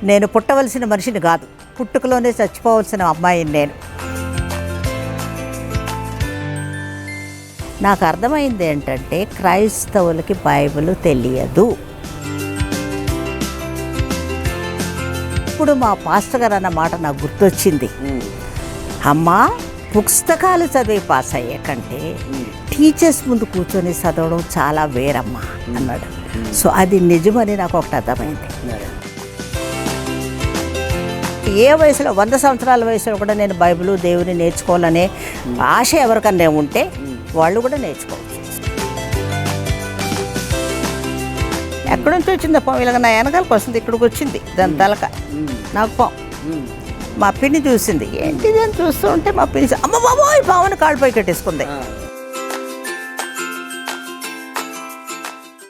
నేను పుట్టవలసిన మనిషిని కాదు, పుట్టుకలోనే చచ్చిపోవలసిన అమ్మాయిని నేను. నాకు అర్థమైంది ఏంటంటే క్రైస్తవులకి బైబిల్ తెలియదు. ఇప్పుడు మా పాస్టర్ గారు అన్న మాట నాకు గుర్తొచ్చింది. అమ్మా, పుస్తకాలు చదివి పాస్ అయ్యే కంటే టీచర్స్ ముందు కూర్చొని చదవడం చాలా వేరమ్మా అన్నాడు. సో అది నిజమని నాకు ఒకటి అర్థమైంది. ఏ వయసులో 100 సంవత్సరాల వయసులో కూడా నేను బైబిల్ దేవుని నేర్చుకోవాలనే ఆశ ఎవరికన్నా ఉంటే వాళ్ళు కూడా నేర్చుకోవచ్చు. ఎక్కడి నుంచి వచ్చింది పాము? ఇలాగ నా వెనకాలకు వస్తుంది, ఇక్కడికి వచ్చింది దాని తలక. నాకు పాము మా పిన్ని చూసింది, ఏంటిది అని చూస్తూ ఉంటే మా పిన్ని అమ్మ బాబోయ్ పావుని కాళ్ళపై కట్టేసుకుంది.